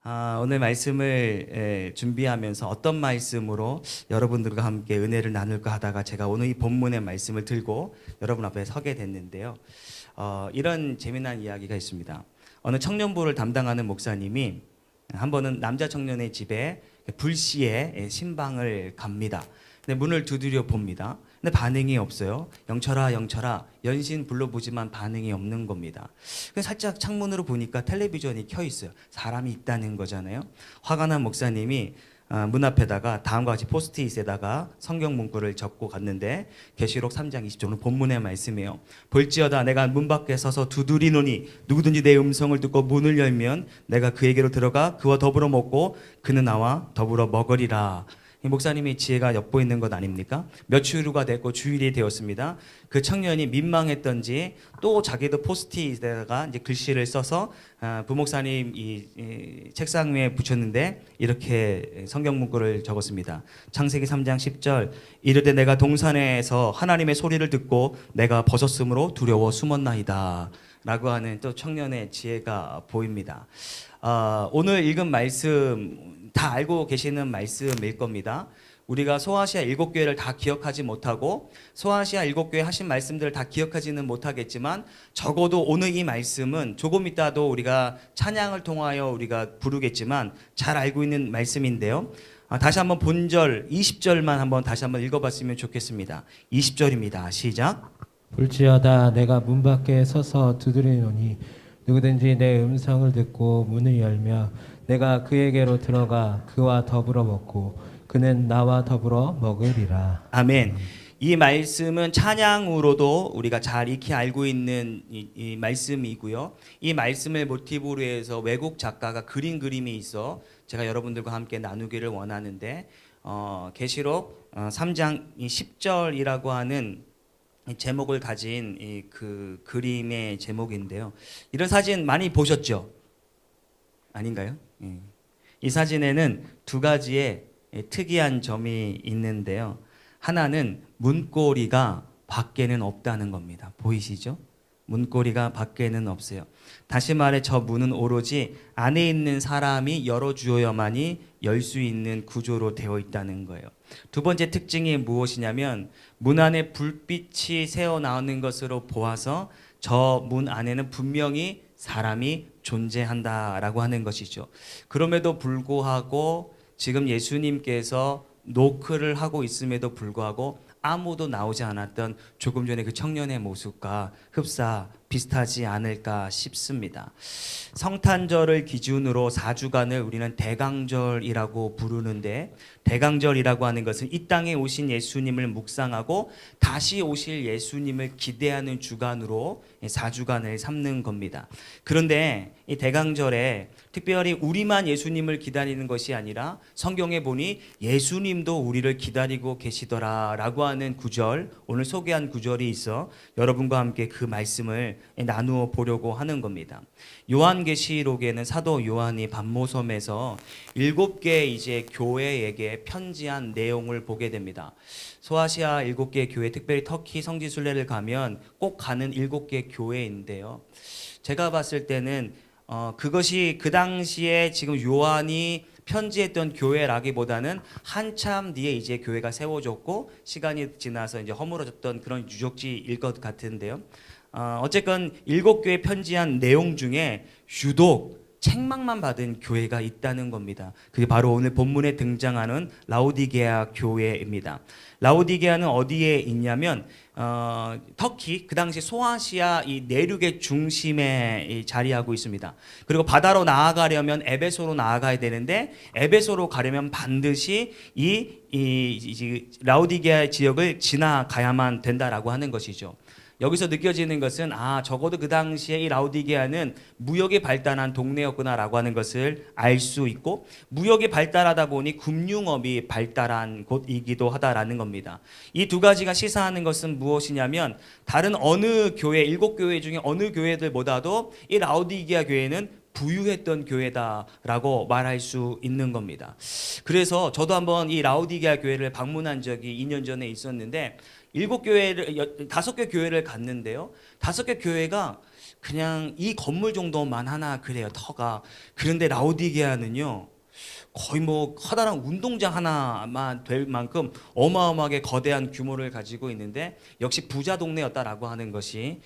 오늘 말씀을 준비하면서 어떤 말씀으로 여러분들과 함께 은혜를 나눌까 하다가 제가 오늘 이 본문의 말씀을 들고 여러분 앞에 서게 됐는데요. 이런 재미난 이야기가 있습니다. 어느 청년부를 담당하는 목사님이 한 번은 남자 청년의 집에 불시에 신방을 갑니다. 근데 문을 두드려 봅니다. 근데 반응이 없어요. 영철아, 영철아, 연신 불러보지만 반응이 없는 겁니다. 그래서 살짝 창문으로 보니까 텔레비전이 켜 있어요. 사람이 있다는 거잖아요. 화가 난 목사님이 문 앞에다가 다음과 같이 포스트잇에다가 성경 문구를 적고 갔는데 계시록 3장 20절은 본문의 말씀이에요. 볼지어다 내가 문 밖에 서서 두드리노니 누구든지 내 음성을 듣고 문을 열면 내가 그에게로 들어가 그와 더불어 먹고 그는 나와 더불어 먹으리라. 이 목사님의 지혜가 엿보이는 것 아닙니까? 며칠 후가 됐고 주일이 되었습니다. 그 청년이 민망했던지 또 자기도 포스트잇에다가 이제 글씨를 써서 부목사님 이 책상 위에 붙였는데 이렇게 성경 문구를 적었습니다. 창세기 3장 10절 이르되 내가 동산에서 하나님의 소리를 듣고 내가 벗었으므로 두려워 숨었나이다 라고 하는 또 청년의 지혜가 보입니다. 오늘 읽은 말씀 다 알고 계시는 말씀일 겁니다. 우리가 소아시아 7교회를 다 기억하지 못하고 소아시아 7교회 하신 말씀들을 다 기억하지는 못하겠지만 적어도 오늘 이 말씀은 조금 이따도 우리가 찬양을 통하여 우리가 부르겠지만 잘 알고 있는 말씀인데요. 다시 한번 본절 20절만 한번 다시 한번 읽어봤으면 좋겠습니다. 20절입니다. 시작. 볼지어다 내가 문 밖에 서서 두드리노니 누구든지 내 음성을 듣고 문을 열며 내가 그에게로 들어가 그와 더불어 먹고 그는 나와 더불어 먹으리라. 아멘. 이 말씀은 찬양으로도 우리가 잘 익히 알고 있는 이 말씀이고요. 이 말씀을 모티브로 해서 외국 작가가 그린 그림이 있어 제가 여러분들과 함께 나누기를 원하는데 계시록 3장 10절이라고 하는 제목을 가진 그 그림의 제목인데요. 이런 사진 많이 보셨죠? 아닌가요? 이 사진에는 두 가지의 특이한 점이 있는데요. 하나는 문고리가 밖에는 없다는 겁니다. 보이시죠? 문고리가 밖에는 없어요. 다시 말해 저 문은 오로지 안에 있는 사람이 열어주어야만이 열 수 있는 구조로 되어 있다는 거예요. 두 번째 특징이 무엇이냐면 문 안에 불빛이 새어나오는 것으로 보아서 저 문 안에는 분명히 사람이 존재한다라고 하는 것이죠. 그럼에도 불구하고 지금 예수님께서 노크를 하고 있음에도 불구하고 아무도 나오지 않았던 조금 전에 그 청년의 모습과 흡사 비슷하지 않을까 싶습니다. 성탄절을 기준으로 4주간을 우리는 대강절이라고 부르는데 대강절이라고 하는 것은 이 땅에 오신 예수님을 묵상하고 다시 오실 예수님을 기대하는 주간으로 4주간을 삼는 겁니다. 그런데 이 대강절에 특별히 우리만 예수님을 기다리는 것이 아니라 성경에 보니 예수님도 우리를 기다리고 계시더라라고 하는 구절, 오늘 소개한 구절이 있어 여러분과 함께 그 말씀을 나누어 보려고 하는 겁니다. 요한계시록에는 사도 요한이 반모섬에서 7개 이제 교회에게 편지한 내용을 보게 됩니다. 소아시아 7개 교회, 특별히 터키 성지순례를 가면 꼭 가는 7개 교회인데요. 제가 봤을 때는 그것이 그 당시에 지금 요한이 편지했던 교회라기보다는 한참 뒤에 이제 교회가 세워졌고 시간이 지나서 이제 허물어졌던 그런 유적지일 것 같은데요. 어쨌건 7교회 편지한 내용 중에 유독 책망만 받은 교회가 있다는 겁니다. 그게 바로 오늘 본문에 등장하는 라오디게아 교회입니다. 라오디게아는 어디에 있냐면 터키 그 당시 소아시아 이 내륙의 중심에 자리하고 있습니다. 그리고 바다로 나아가려면 에베소로 나아가야 되는데 에베소로 가려면 반드시 이 라오디게아 지역을 지나가야만 된다라고 하는 것이죠. 여기서 느껴지는 것은 적어도 그 당시에 이 라오디게아는 무역이 발달한 동네였구나라고 하는 것을 알 수 있고 무역이 발달하다 보니 금융업이 발달한 곳이기도 하다라는 겁니다. 이 두 가지가 시사하는 것은 무엇이냐면 다른 어느 교회, 7교회 중에 어느 교회들보다도 이 라오디게아 교회는 부유했던 교회다라고 말할 수 있는 겁니다. 그래서 저도 한번 이 라오디게아 교회를 방문한 적이 2년 전에 있었는데 5개 교회를 갔는데요. 5개 교회가 그냥 이 건물 정도만 하나 그래요. 터가. 그런데 라오디게아는요. 거의 뭐 커다란 운동장 하나만 될 만큼 어마어마하게 거대한 규모를 가지고 있는데 역시 부자 동네였다라고 하는 것이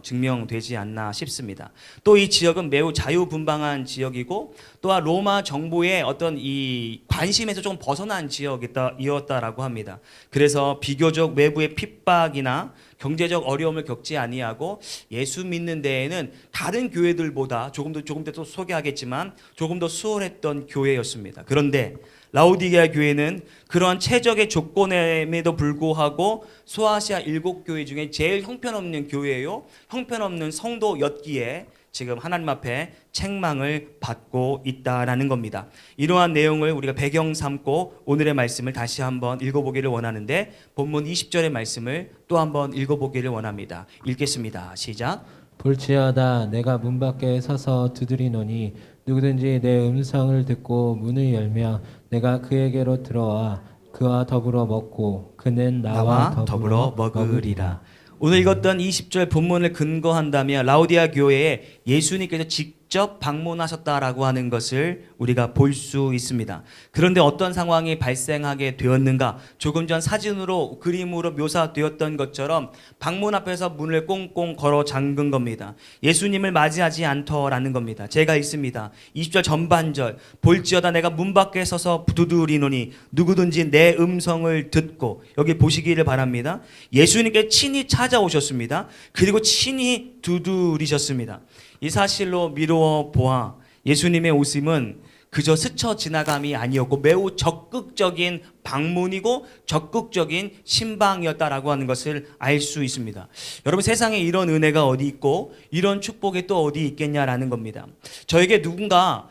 증명되지 않나 싶습니다. 또 이 지역은 매우 자유분방한 지역이고 또한 로마 정부의 어떤 이 관심에서 좀 벗어난 지역이었다라고 합니다. 그래서 비교적 외부의 핍박이나 경제적 어려움을 겪지 아니하고 예수 믿는 데에는 다른 교회들보다 조금 더 또 소개하겠지만 조금 더 수월했던 교회였습니다. 그런데 라오디게아 교회는 그러한 최적의 조건임에도 불구하고 소아시아 7교회 중에 제일 형편없는 교회요, 형편없는 성도였기에 지금 하나님 앞에 책망을 받고 있다라는 겁니다. 이러한 내용을 우리가 배경 삼고 오늘의 말씀을 다시 한번 읽어보기를 원하는데 본문 20절의 말씀을 또 한번 읽어보기를 원합니다. 읽겠습니다. 시작. 볼지어다 내가 문 밖에 서서 두드리노니 누구든지 내 음성을 듣고 문을 열며 내가 그에게로 들어와 그와 더불어 먹고 그는 나와 더불어 먹으리라. 오늘 읽었던 20절 본문을 근거한다면 라오디아 교회에 예수님께서 직접 방문하셨다라고 하는 것을 우리가 볼 수 있습니다. 그런데 어떤 상황이 발생하게 되었는가? 조금 전 사진으로 그림으로 묘사되었던 것처럼 방문 앞에서 문을 꽁꽁 걸어 잠근 겁니다. 예수님을 맞이하지 않더라는 겁니다. 제가 읽습니다. 20절 전반절 볼지어다 내가 문 밖에 서서 두드리노니 누구든지 내 음성을 듣고 여기 보시기를 바랍니다. 예수님께 친히 찾아오셨습니다. 그리고 친히 두드리셨습니다. 이 사실로 미루어 보아 예수님의 오심은 그저 스쳐 지나감이 아니었고 매우 적극적인 방문이고 적극적인 신방이었다라고 하는 것을 알 수 있습니다. 여러분 세상에 이런 은혜가 어디 있고 이런 축복이 또 어디 있겠냐라는 겁니다. 저에게 누군가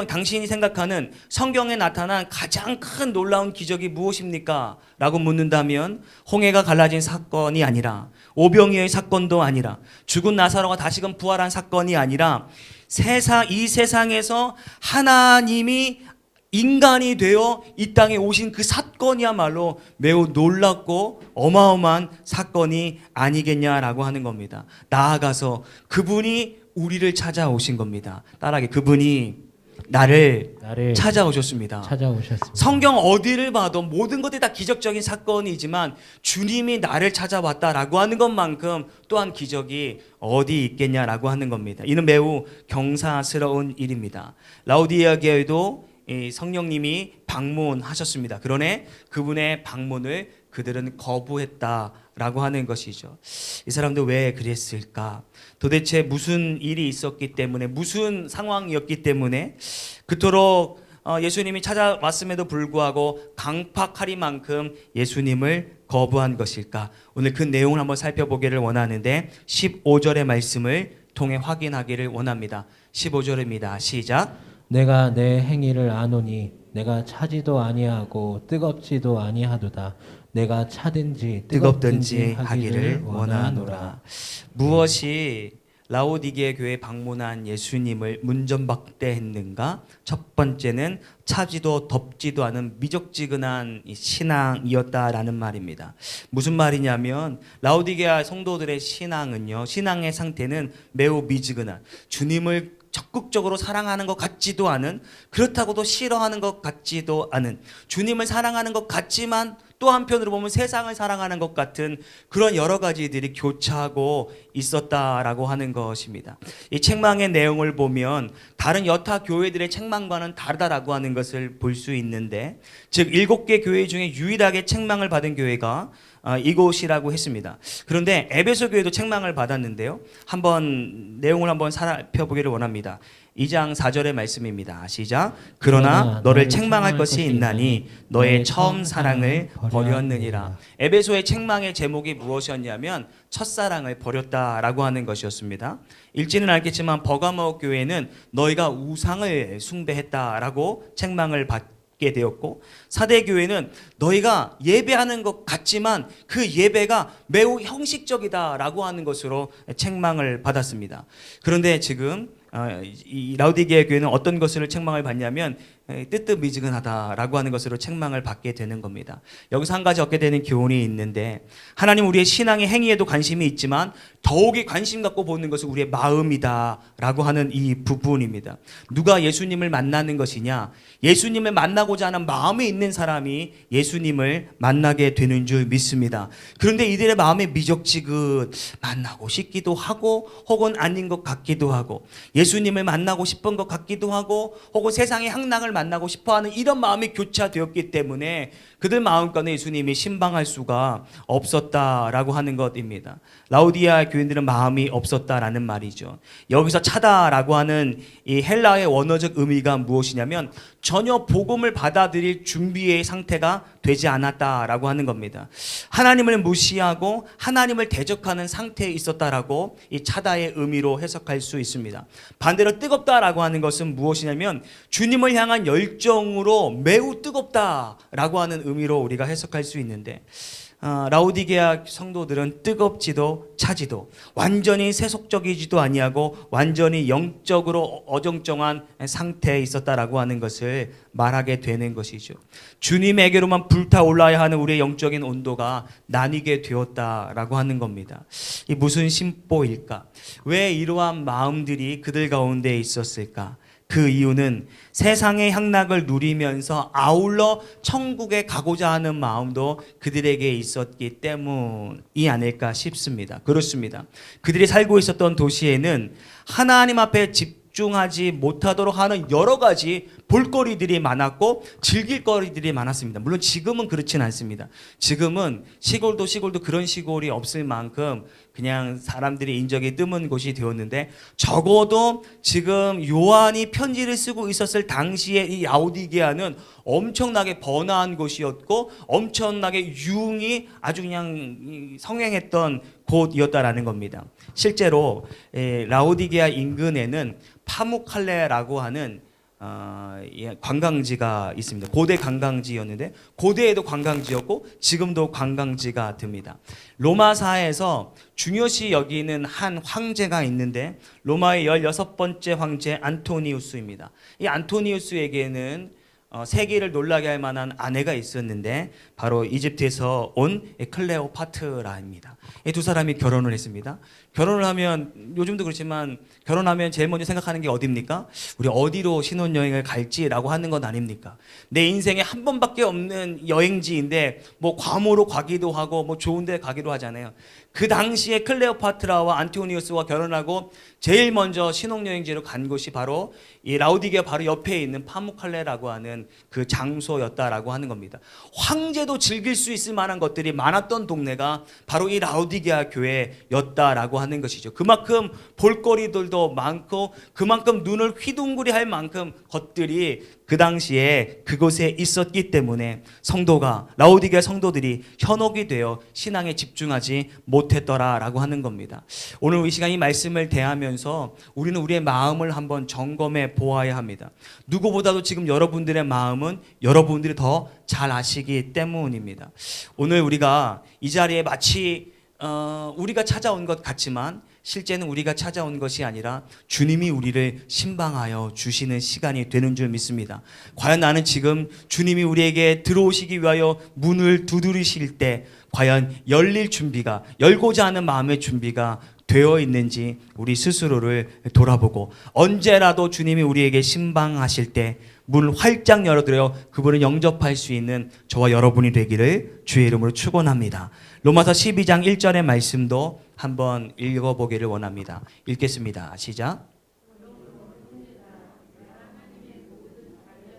당신이 생각하는 성경에 나타난 가장 큰 놀라운 기적이 무엇입니까? 라고 묻는다면 홍해가 갈라진 사건이 아니라 오병이어의 사건도 아니라 죽은 나사로가 다시금 부활한 사건이 아니라 이 세상에서 하나님이 인간이 되어 이 땅에 오신 그 사건이야말로 매우 놀랍고 어마어마한 사건이 아니겠냐라고 하는 겁니다. 나아가서 그분이 우리를 찾아오신 겁니다. 따라하게 그분이 나를 찾아오셨습니다. 성경 어디를 봐도 모든 것들이 다 기적적인 사건이지만 주님이 나를 찾아왔다라고 하는 것만큼 또한 기적이 어디 있겠냐라고 하는 겁니다. 이는 매우 경사스러운 일입니다. 라오디게아 교회도 성령님이 방문하셨습니다. 그러나 그분의 방문을 그들은 거부했다라고 하는 것이죠. 이 사람들 왜 그랬을까? 도대체 무슨 일이 있었기 때문에 무슨 상황이었기 때문에 그토록 예수님이 찾아왔음에도 불구하고 강팍하리만큼 예수님을 거부한 것일까? 오늘 그 내용을 한번 살펴보기를 원하는데 15절의 말씀을 통해 확인하기를 원합니다. 15절입니다. 시작. 내가 내 행위를 아노니 내가 차지도 아니하고 뜨겁지도 아니하도다. 내가 차든지 뜨겁든지 하기를 원하노라. 무엇이 라오디게아 교회에 방문한 예수님을 문전박대했는가? 첫 번째는 차지도 덥지도 않은 미적지근한 신앙이었다라는 말입니다. 무슨 말이냐면 라오디게아 성도들의 신앙의 상태는 매우 미지근한, 주님을 적극적으로 사랑하는 것 같지도 않은, 그렇다고도 싫어하는 것 같지도 않은, 주님을 사랑하는 것 같지만 또 한편으로 보면 세상을 사랑하는 것 같은 그런 여러 가지들이 교차하고 있었다라고 하는 것입니다. 이 책망의 내용을 보면 다른 여타 교회들의 책망과는 다르다라고 하는 것을 볼 수 있는데, 즉 7개 교회 중에 유일하게 책망을 받은 교회가 이곳이라고 했습니다. 그런데 에베소 교회도 책망을 받았는데요. 내용을 한번 살펴보기를 원합니다. 2장 4절의 말씀입니다. 시작. 그러나 너를 책망할 것이 있나니 너의 처음 사랑을 버렸느니라. 에베소의 책망의 제목이 무엇이었냐면 첫사랑을 버렸다라고 하는 것이었습니다. 읽지는 않겠지만 버가모 교회는 너희가 우상을 숭배했다라고 책망을 받게 되었고, 사대교회는 너희가 예배하는 것 같지만 그 예배가 매우 형식적이다라고 하는 것으로 책망을 받았습니다. 그런데 지금 이 라오디게아 교회는 어떤 것을 책망을 받냐면 뜨뜻미지근하다라고 하는 것으로 책망을 받게 되는 겁니다. 여기서 한 가지 얻게 되는 교훈이 있는데 하나님 우리의 신앙의 행위에도 관심이 있지만 더욱이 관심 갖고 보는 것은 우리의 마음이다라고 하는 이 부분입니다. 누가 예수님을 만나는 것이냐? 예수님을 만나고자 하는 마음이 있는 사람이 예수님을 만나게 되는 줄 믿습니다. 그런데 이들의 마음이 미적지근 만나고 싶기도 하고 혹은 아닌 것 같기도 하고 예수님을 만나고 싶은 것 같기도 하고 혹은 세상의 향락을 만나고 싶어하는 이런 마음이 교차되었기 때문에 그들 마음가운데 예수님이 신방할 수가 없었다라고 하는 것입니다. 라우디아 교인들은 마음이 없었다라는 말이죠. 여기서 차다라고 하는 이 헬라어의 원어적 의미가 무엇이냐면 전혀 복음을 받아들일 준비의 상태가 되지 않았다라고 하는 겁니다. 하나님을 무시하고 하나님을 대적하는 상태에 있었다라고 이 차다의 의미로 해석할 수 있습니다. 반대로 뜨겁다라고 하는 것은 무엇이냐면 주님을 향한 열정으로 매우 뜨겁다라고 하는 의미로 우리가 해석할 수 있는데 라우디게아 성도들은 뜨겁지도 차지도 완전히 세속적이지도 아니하고 완전히 영적으로 어정쩡한 상태에 있었다라고 하는 것을 말하게 되는 것이죠. 주님에게로만 불타올라야 하는 우리의 영적인 온도가 나뉘게 되었다라고 하는 겁니다. 이 무슨 심보일까? 왜 이러한 마음들이 그들 가운데 있었을까? 그 이유는 세상의 향락을 누리면서 아울러 천국에 가고자 하는 마음도 그들에게 있었기 때문이 아닐까 싶습니다. 그렇습니다. 그들이 살고 있었던 도시에는 하나님 앞에 집중하지 못하도록 하는 여러 가지 볼거리들이 많았고 즐길 거리들이 많았습니다. 물론 지금은 그렇진 않습니다. 지금은 시골도 그런 시골이 없을 만큼 그냥 사람들이 인적이 드문 곳이 되었는데 적어도 지금 요한이 편지를 쓰고 있었을 당시에 이 라우디게아는 엄청나게 번화한 곳이었고 엄청나게 유흥이 아주 그냥 성행했던 곳이었다라는 겁니다. 실제로 라우디게아 인근에는 파무칼레라고 하는 관광지가 있습니다. 고대 관광지였는데 고대에도 관광지였고 지금도 관광지가 됩니다. 로마사에서 중요시 여기는 한 황제가 있는데 로마의 16번째 황제 안토니우스입니다. 이 안토니우스에게는 세계를 놀라게 할 만한 아내가 있었는데 바로 이집트에서 온 클레오파트라입니다. 이 두 사람이 결혼을 했습니다. 결혼을 하면 요즘도 그렇지만 결혼하면 제일 먼저 생각하는 게 어디입니까? 우리 어디로 신혼여행을 갈지라고 하는 건 아닙니까? 내 인생에 한 번밖에 없는 여행지인데 뭐 괌으로 가기도 하고 뭐 좋은 데 가기도 하잖아요. 그 당시에 클레오파트라와 안토니우스와 결혼하고 제일 먼저 신혼여행지로 간 곳이 바로 이 라우디게아 바로 옆에 있는 파무칼레라고 하는 그 장소였다라고 하는 겁니다. 황제도 즐길 수 있을 만한 것들이 많았던 동네가 바로 이 라우디게아 교회였다라고 하는 것이죠. 그만큼 볼거리들도 많고 그만큼 눈을 휘둥그리 할 만큼 것들이 그 당시에 그곳에 있었기 때문에 성도가 라우디게아 성도들이 현혹이 되어 신앙에 집중하지 못했더라라고 하는 겁니다. 오늘 이 시간 이 말씀을 대하면서 우리는 우리의 마음을 한번 점검해 보아야 합니다. 누구보다도 지금 여러분들의 마음은 여러분들이 더 잘 아시기 때문입니다. 오늘 우리가 이 자리에 마치 우리가 찾아온 것 같지만 실제는 우리가 찾아온 것이 아니라 주님이 우리를 신방하여 주시는 시간이 되는 줄 믿습니다. 과연 나는 지금 주님이 우리에게 들어오시기 위하여 문을 두드리실 때 과연 열고자 하는 마음의 준비가 되어 있는지 우리 스스로를 돌아보고 언제라도 주님이 우리에게 신방하실 때 문 활짝 열어드려 그분을 영접할 수 있는 저와 여러분이 되기를 주의 이름으로 축원합니다. 로마서 12장 1절의 말씀도 한번 읽어보기를 원합니다. 읽겠습니다. 시작.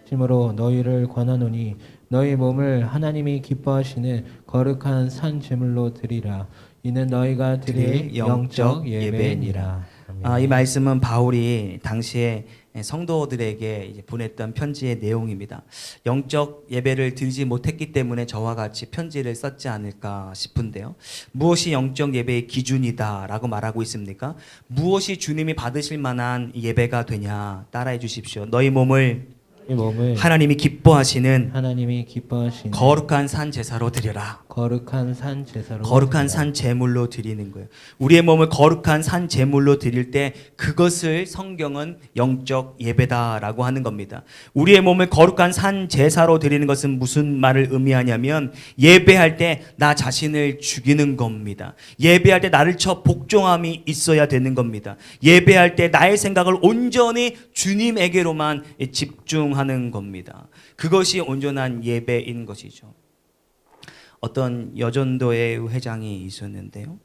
심으로 너희를 권하노니 너희 몸을 하나님이 기뻐하시는 거룩한 산 제물로 드리라. 이는 너희가 드릴 영적 예배니라. 이 말씀은 바울이 당시에 성도들에게 이제 보냈던 편지의 내용입니다. 영적 예배를 드리지 못했기 때문에 저와 같이 편지를 썼지 않을까 싶은데요. 무엇이 영적 예배의 기준이다라고 말하고 있습니까? 무엇이 주님이 받으실 만한 예배가 되냐? 따라해 주십시오. 너희 몸을 이 몸을 하나님이 기뻐하시는 하나님이 기뻐하시는 거룩한 산 제사로 드려라. 거룩한 산 제사로 거룩한 드리라. 산 제물로 드리는 거예요. 우리의 몸을 거룩한 산 제물로 드릴 때 그것을 성경은 영적 예배다라고 하는 겁니다. 우리의 몸을 거룩한 산 제사로 드리는 것은 무슨 말을 의미하냐면 예배할 때 나 자신을 죽이는 겁니다. 예배할 때 나를 쳐 복종함이 있어야 되는 겁니다. 예배할 때 나의 생각을 온전히 주님에게로만 집중하는 겁니다. 그것이 온전한 예배인 것이죠. 어떤 여전도의 회장이 있었는데요.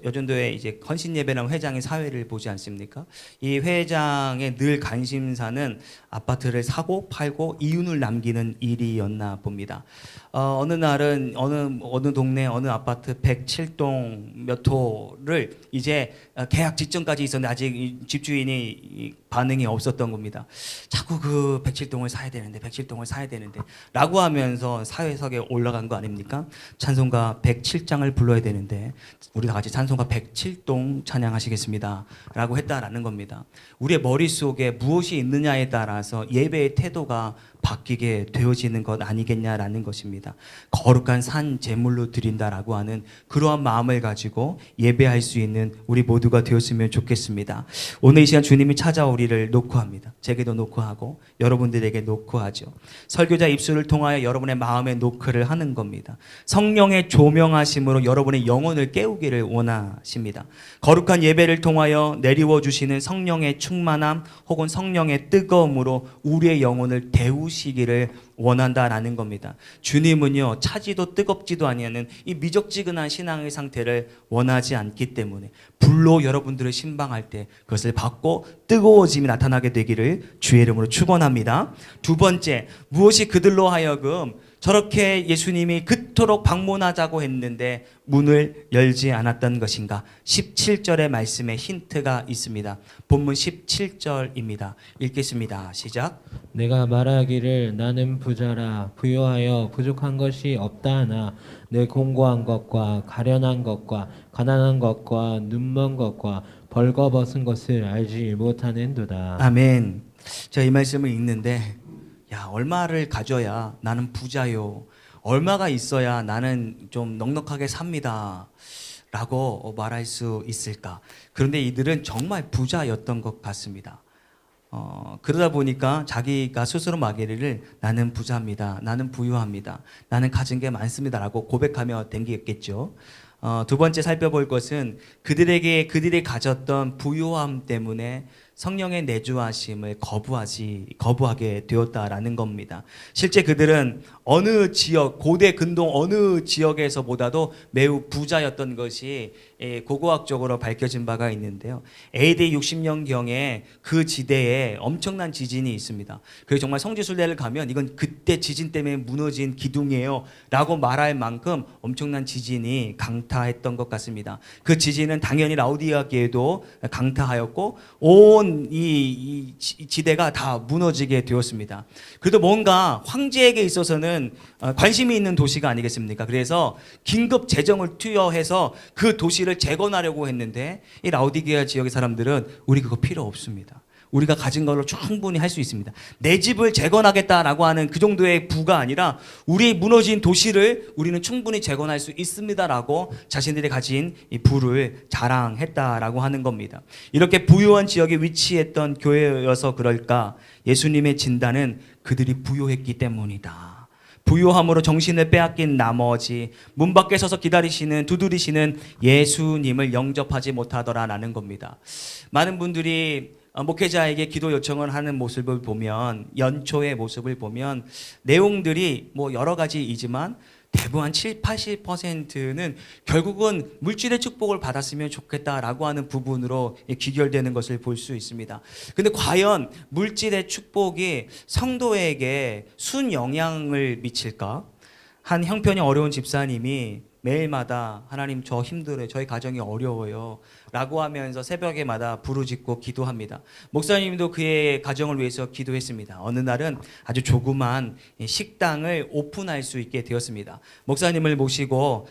여전도에 이제 헌신 예배라는 회장이 사회를 보지 않습니까? 이 회장의 늘 관심사는 아파트를 사고 팔고 이윤을 남기는 일이었나 봅니다. 어느 날은 어느 동네 어느 아파트 107동 몇 호를 이제 계약 직전까지 있었는데 아직 이 집주인이 반응이 없었던 겁니다. 자꾸 그 107동을 사야 되는데 107동을 사야 되는데 라고 하면서 사회석에 올라간 거 아닙니까? 찬송가 107장을 불러야 되는데 우리 다 같이 찬송가 107동 찬양하시겠습니다 라고 했다라는 겁니다. 우리의 머릿속에 무엇이 있느냐에 따라서 예배의 태도가 바뀌게 되어지는 것 아니겠냐라는 것입니다. 거룩한 산 제물로 드린다라고 하는 그러한 마음을 가지고 예배할 수 있는 우리 모두가 되었으면 좋겠습니다. 오늘 이 시간 주님이 찾아오리를 노크합니다. 제게도 노크하고 여러분들에게 노크하죠. 설교자 입술을 통하여 여러분의 마음에 노크를 하는 겁니다. 성령의 조명하심으로 여러분의 영혼을 깨우기를 원하십니다. 거룩한 예배를 통하여 내리워 주시는 성령의 충만함 혹은 성령의 뜨거움으로 우리의 영혼을 데우시기를 원한다라는 겁니다. 주님은요 차지도 뜨겁지도 아니하는 이 미적지근한 신앙의 상태를 원하지 않기 때문에 불로 여러분들을 신방할 때 그것을 받고 뜨거워짐이 나타나게 되기를 주의 이름으로 축원합니다. 두 번째, 무엇이 그들로 하여금 저렇게 예수님이 그토록 방문하자고 했는데 문을 열지 않았던 것인가? 17절의 말씀에 힌트가 있습니다. 본문 17절입니다. 읽겠습니다. 시작. 내가 말하기를 나는 부자라 부요하여 부족한 것이 없다 하나 내 공고한 것과 가련한 것과 가난한 것과 눈먼 것과 벌거벗은 것을 알지 못하는도다. 아멘. 제가 이 말씀을 읽는데 야, 얼마를 가져야 나는 부자요. 얼마가 있어야 나는 좀 넉넉하게 삽니다. 라고 말할 수 있을까? 그런데 이들은 정말 부자였던 것 같습니다. 그러다 보니까 자기가 스스로 말하기를 나는 부자입니다. 나는 부유합니다. 나는 가진 게 많습니다. 라고 고백하며 댕기겠죠. 두 번째 살펴볼 것은 그들이 가졌던 부유함 때문에 성령의 내주하심을 거부하게 되었다라는 겁니다. 실제 그들은 어느 지역, 고대 근동 어느 지역에서보다도 매우 부자였던 것이 고고학적으로 밝혀진 바가 있는데요. AD 60년경에 그 지대에 엄청난 지진이 있습니다. 그래서 정말 성지순례를 가면 이건 그때 지진 때문에 무너진 기둥이에요 라고 말할 만큼 엄청난 지진이 강타했던 것 같습니다. 그 지진은 당연히 라우디아계에도 강타하였고 온 이 지대가 다 무너지게 되었습니다. 그래도 뭔가 황제에게 있어서는 관심이 있는 도시가 아니겠습니까? 그래서 긴급 재정을 투여해서 그 도시를 재건하려고 했는데 이 라우디게아 지역의 사람들은 우리 그거 필요 없습니다. 우리가 가진 걸로 충분히 할 수 있습니다. 내 집을 재건하겠다라고 하는 그 정도의 부가 아니라 우리 무너진 도시를 우리는 충분히 재건할 수 있습니다라고 자신들이 가진 이 부를 자랑했다라고 하는 겁니다. 이렇게 부유한 지역에 위치했던 교회여서 그럴까? 예수님의 진단은 그들이 부유했기 때문이다. 부유함으로 정신을 빼앗긴 나머지 문 밖에 서서 두드리시는 예수님을 영접하지 못하더라라는 겁니다. 많은 분들이 목회자에게 기도 요청을 하는 모습을 보면 연초의 모습을 보면 내용들이 뭐 여러 가지이지만 대부분 한 7, 80%는 결국은 물질의 축복을 받았으면 좋겠다라고 하는 부분으로 귀결되는 것을 볼 수 있습니다. 근데 과연 물질의 축복이 성도에게 순영향을 미칠까? 한 형편이 어려운 집사님이 매일마다 하나님 저 힘들어요. 저희 가정이 어려워요. 라고 하면서 새벽에마다 부르짖고 기도합니다. 목사님도 그의 가정을 위해서 기도했습니다. 어느 날은 아주 조그만 식당을 오픈할 수 있게 되었습니다. 목사님을 모시고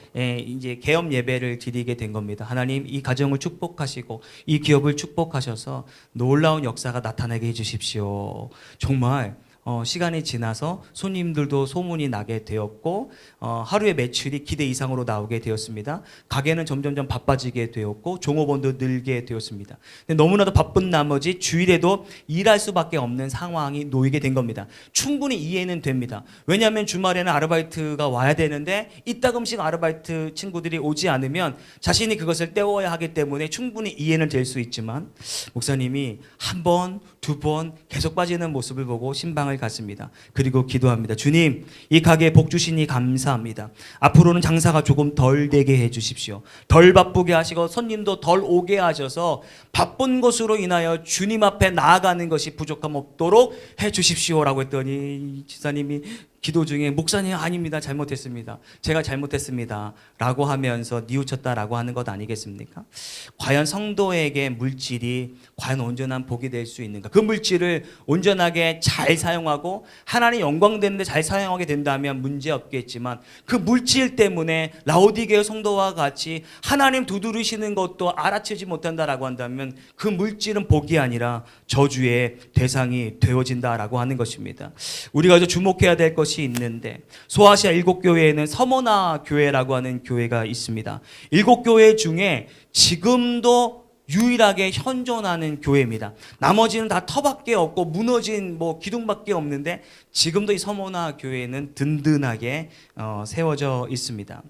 이제 개업 예배를 드리게 된 겁니다. 하나님 이 가정을 축복하시고 이 기업을 축복하셔서 놀라운 역사가 나타나게 해주십시오. 정말 시간이 지나서 손님들도 소문이 나게 되었고 하루의 매출이 기대 이상으로 나오게 되었습니다. 가게는 점점점 바빠지게 되었고 종업원도 늘게 되었습니다. 근데 너무나도 바쁜 나머지 주일에도 일할 수밖에 없는 상황이 놓이게 된 겁니다. 충분히 이해는 됩니다. 왜냐하면 주말에는 아르바이트가 와야 되는데 이따금씩 아르바이트 친구들이 오지 않으면 자신이 그것을 때워야 하기 때문에 충분히 이해는 될 수 있지만 목사님이 한 번, 두 번 계속 빠지는 모습을 보고 신방을 갔습니다. 그리고 기도합니다. 주님, 이 가게에 복 주시니 감사합니다. 앞으로는 장사가 조금 덜 되게 해주십시오. 덜 바쁘게 하시고 손님도 덜 오게 하셔서 바쁜 것으로 인하여 주님 앞에 나아가는 것이 부족함 없도록 해주십시오라고 했더니 지사님이 기도 중에 목사님 아닙니다. 잘못했습니다. 제가 잘못했습니다. 라고 하면서 뉘우쳤다라고 하는 것 아니겠습니까? 과연 성도에게 물질이 과연 온전한 복이 될 수 있는가? 그 물질을 온전하게 잘 사용하고 하나님 영광 되는데 잘 사용하게 된다면 문제 없겠지만 그 물질 때문에 라오디게어 성도와 같이 하나님 두드리시는 것도 알아채지 못한다라고 한다면 그 물질은 복이 아니라 저주의 대상이 되어진다라고 하는 것입니다. 우리가 주목해야 될 것이 있는데 소아시아 7교회에는 서머나 교회라고 하는 교회가 있습니다. 7교회 중에 지금도 유일하게 현존하는 교회입니다. 나머지는 다 터밖에 없고 무너진 기둥밖에 없는데 지금도 이 서머나 교회는 든든하게 세워져 있습니다.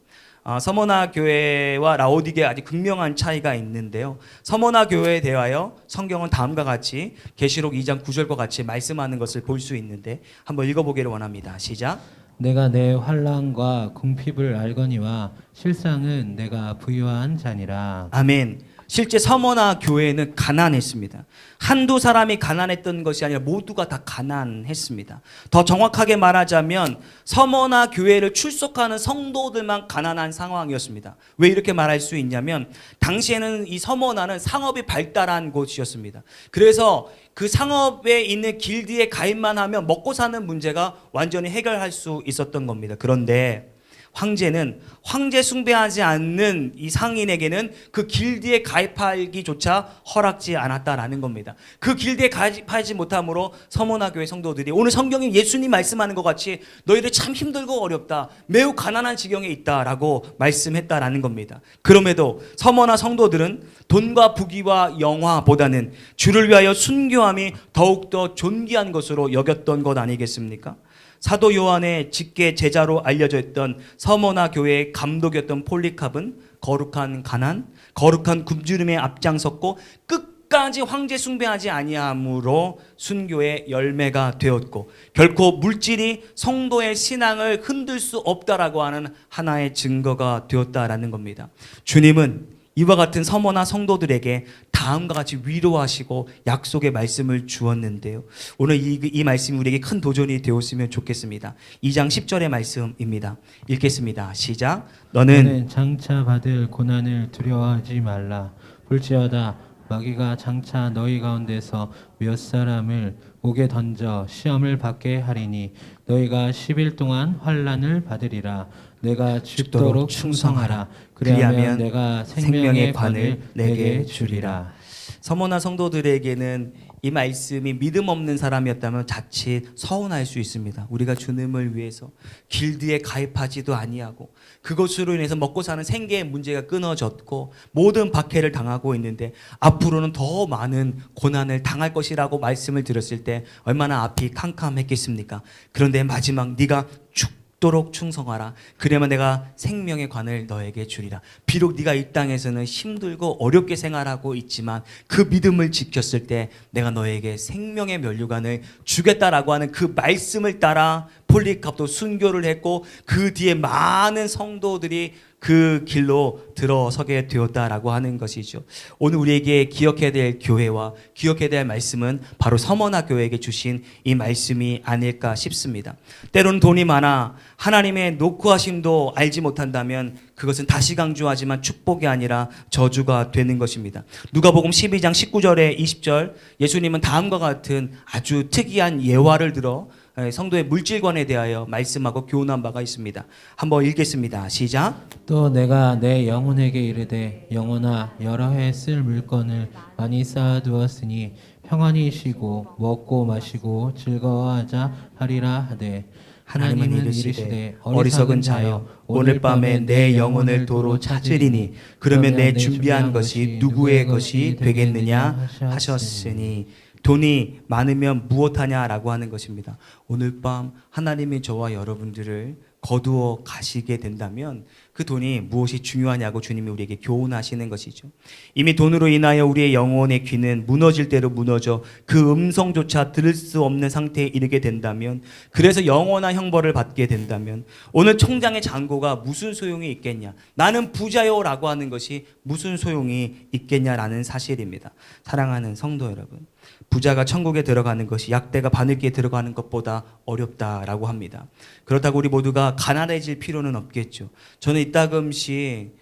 서머나 교회와 라오디게에 아주 극명한 차이가 있는데요. 서머나 교회에 대하여 성경은 다음과 같이 계시록 2장 9절과 같이 말씀하는 것을 볼 수 있는데 한번 읽어보기를 원합니다. 시작. 내가 내 환난과 궁핍을 알거니와 실상은 내가 부유한 자니라. 아멘. 실제 서머나 교회는 가난했습니다. 한두 사람이 가난했던 것이 아니라 모두가 다 가난했습니다. 더 정확하게 말하자면 서머나 교회를 출석하는 성도들만 가난한 상황이었습니다. 왜 이렇게 말할 수 있냐면 당시에는 이 서머나는 상업이 발달한 곳이었습니다. 그래서 그 상업에 있는 길드에 가입만 하면 먹고 사는 문제가 완전히 해결할 수 있었던 겁니다. 그런데 황제는 황제 숭배하지 않는 이 상인에게는 그 길드에 가입하기조차 허락지 않았다라는 겁니다. 그 길드에 가입하지 못함으로 서머나 교회 성도들이 오늘 성경이 예수님 말씀하는 것 같이 너희들 참 힘들고 어렵다. 매우 가난한 지경에 있다라고 말씀했다라는 겁니다. 그럼에도 서머나 성도들은 돈과 부귀와 영화보다는 주를 위하여 순교함이 더욱더 존귀한 것으로 여겼던 것 아니겠습니까? 사도 요한의 직계 제자로 알려져 있던 서머나 교회의 감독이었던 폴리캅은 거룩한 가난, 거룩한 굶주림에 앞장섰고 끝까지 황제 숭배하지 아니함으로 순교의 열매가 되었고 결코 물질이 성도의 신앙을 흔들 수 없다라고 하는 하나의 증거가 되었다라는 겁니다. 주님은 이와 같은 서머나 성도들에게 다음과 같이 위로하시고 약속의 말씀을 주었는데요. 오늘 이 말씀이 우리에게 큰 도전이 되었으면 좋겠습니다. 2장 10절의 말씀입니다. 읽겠습니다. 시작. 너는 장차 받을 고난을 두려워하지 말라. 볼지어다 마귀가 장차 너희 가운데서 몇 사람을 옥에 던져 시험을 받게 하리니 너희가 10일 동안 환난을 받으리라. 내가 죽도록 충성하라. 그리하면 내가 생명의 관을 내게 주리라. 서머나 성도들에게는 이 말씀이 믿음 없는 사람이었다면 자칫 서운할 수 있습니다. 우리가 주님을 위해서 길드에 가입하지도 아니하고 그것으로 인해서 먹고 사는 생계의 문제가 끊어졌고 모든 박해를 당하고 있는데 앞으로는 더 많은 고난을 당할 것이라고 말씀을 들었을 때 얼마나 앞이 캄캄했겠습니까? 그런데 마지막 네가 죽도록 충성하라. 그러면 내가 생명의 관을 너에게 주리라. 비록 네가 이 땅에서는 힘들고 어렵게 생활하고 있지만 그 믿음을 지켰을 때 내가 너에게 생명의 면류관을 주겠다라고 하는 그 말씀을 따라 폴리캅도 순교를 했고 그 뒤에 많은 성도들이 그 길로 들어서게 되었다라고 하는 것이죠. 오늘 우리에게 기억해야 될 교회와 기억해야 될 말씀은 바로 서머나 교회에게 주신 이 말씀이 아닐까 싶습니다. 때로는 돈이 많아 하나님의 노크하심도 알지 못한다면 그것은 다시 강조하지만 축복이 아니라 저주가 되는 것입니다. 누가복음 12장 19절에 20절 예수님은 다음과 같은 아주 특이한 예화를 들어 성도의 물질관에 대하여 말씀하고 교훈한 바가 있습니다. 한번 읽겠습니다. 시작. 또 내가 내 영혼에게 이르되 영혼아 여러 해 쓸 물건을 많이 쌓아두었으니 평안히 쉬고 먹고 마시고 즐거워하자 하리라 하되 하나님은 이르시되 어리석은 자여 오늘 밤에 내 영혼을 도로 찾으리니 그러면 내 준비한 것이 누구의 것이 되겠느냐 하셨으니 돈이 많으면 무엇하냐라고 하는 것입니다. 오늘 밤 하나님이 저와 여러분들을 거두어 가시게 된다면 그 돈이 무엇이 중요하냐고 주님이 우리에게 교훈하시는 것이죠. 이미 돈으로 인하여 우리의 영혼의 귀는 무너질 대로 무너져 그 음성조차 들을 수 없는 상태에 이르게 된다면, 그래서 영원한 형벌을 받게 된다면 오늘 총장의 잔고가 무슨 소용이 있겠냐, 나는 부자요라고 하는 것이 무슨 소용이 있겠냐라는 사실입니다. 사랑하는 성도 여러분, 부자가 천국에 들어가는 것이 약대가 바늘기에 들어가는 것보다 어렵다라고 합니다. 그렇다고 우리 모두가 가난해질 필요는 없겠죠. 저는 이따금씩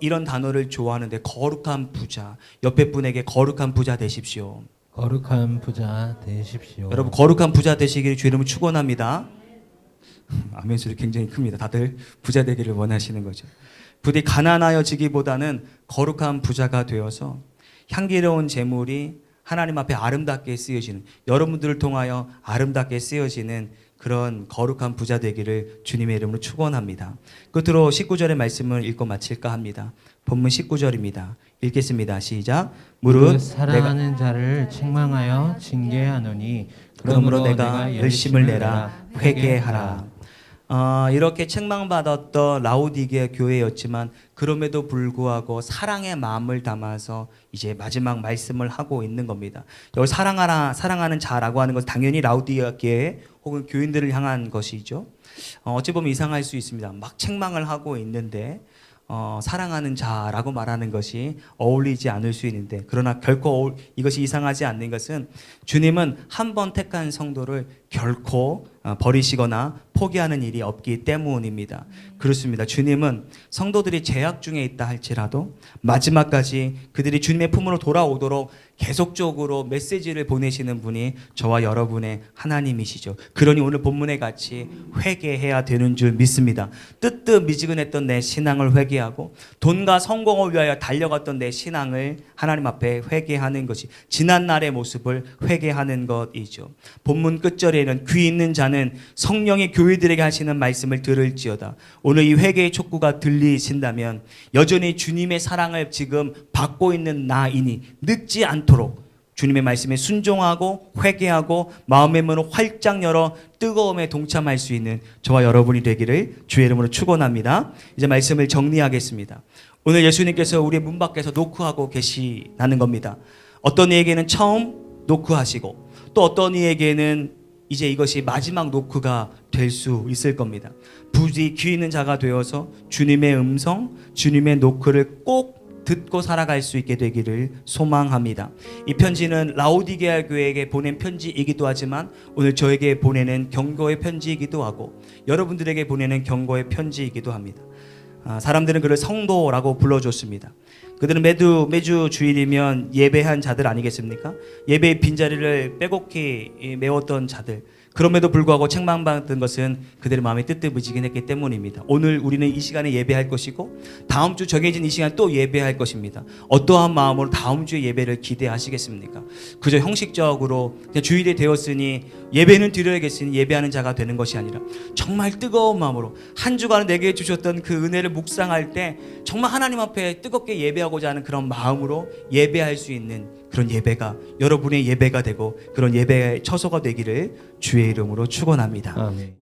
이런 단어를 좋아하는데, 거룩한 부자, 옆에 분에게 거룩한 부자 되십시오. 거룩한 부자 되십시오. 여러분, 거룩한 부자 되시기를 주 이름으로 축원합니다. 아멘 소리 굉장히 큽니다. 다들 부자 되기를 원하시는 거죠. 부디 가난하여지기보다는 거룩한 부자가 되어서 향기로운 재물이 하나님 앞에 아름답게 쓰여지는, 여러분들을 통하여 아름답게 쓰여지는 그런 거룩한 부자 되기를 주님의 이름으로 축원합니다. 끝으로 19절의 말씀을 읽고 마칠까 합니다. 본문 19절입니다. 읽겠습니다. 시작. 무릇 사랑하는 자를 책망하여 징계하노니 그러므로 내가 열심을 내라 회개하라. 이렇게 책망받았던 라오디게 교회였지만 그럼에도 불구하고 사랑의 마음을 담아서 이제 마지막 말씀을 하고 있는 겁니다. 여기 사랑하는 자라고 하는 것은 당연히 라오디게 혹은 교인들을 향한 것이죠. 어찌 보면 이상할 수 있습니다. 막 책망을 하고 있는데 사랑하는 자라고 말하는 것이 어울리지 않을 수 있는데, 그러나 결코 이것이 이상하지 않는 것은 주님은 한 번 택한 성도를 결코 버리시거나 포기하는 일이 없기 때문입니다. 그렇습니다. 주님은 성도들이 죄악 중에 있다 할지라도 마지막까지 그들이 주님의 품으로 돌아오도록 계속적으로 메시지를 보내시는 분이 저와 여러분의 하나님이시죠. 그러니 오늘 본문에 같이 회개해야 되는 줄 믿습니다. 뜨뜻미지근했던 내 신앙을 회개하고 돈과 성공을 위하여 달려갔던 내 신앙을 하나님 앞에 회개하는 것이 지난날의 모습을 회개하는 것이죠. 본문 끝절에는 귀 있는 자는 성령이 교회들에게 하시는 말씀을 들을지어다. 오늘 이 회개의 촉구가 들리신다면 여전히 주님의 사랑을 지금 받고 있는 나이니 늦지 않도록 주님의 말씀에 순종하고 회개하고 마음의 문을 활짝 열어 뜨거움에 동참할 수 있는 저와 여러분이 되기를 주의 이름으로 축원합니다. 이제 말씀을 정리하겠습니다. 오늘 예수님께서 우리의 문 밖에서 노크하고 계시다는 겁니다. 어떤 이에게는 처음 노크하시고 또 어떤 이에게는 이제 이것이 마지막 노크가 될 수 있을 겁니다. 부디 귀 있는 자가 되어서 주님의 음성, 주님의 노크를 꼭 듣고 살아갈 수 있게 되기를 소망합니다. 이 편지는 라오디게아 교회에게 보낸 편지이기도 하지만 오늘 저에게 보내는 경고의 편지이기도 하고 여러분들에게 보내는 경고의 편지이기도 합니다. 사람들은 그를 성도라고 불러줬습니다. 그들은 매주 주일이면 예배한 자들 아니겠습니까? 예배의 빈자리를 빼곡히 메웠던 자들. 그럼에도 불구하고 책망받은 것은 그들의 마음이 뜨뜻미지근했기 때문입니다. 오늘 우리는 이 시간에 예배할 것이고 다음 주 정해진 이 시간 또 예배할 것입니다. 어떠한 마음으로 다음 주에 예배를 기대하시겠습니까? 그저 형식적으로 그냥 주일이 되었으니 예배는 드려야겠으니 예배하는 자가 되는 것이 아니라 정말 뜨거운 마음으로 한 주간 내게 주셨던 그 은혜를 묵상할 때 정말 하나님 앞에 뜨겁게 예배하고자 하는 그런 마음으로 예배할 수 있는 그런 예배가 여러분의 예배가 되고 그런 예배의 처소가 되기를 주의 이름으로 축원합니다. 아멘.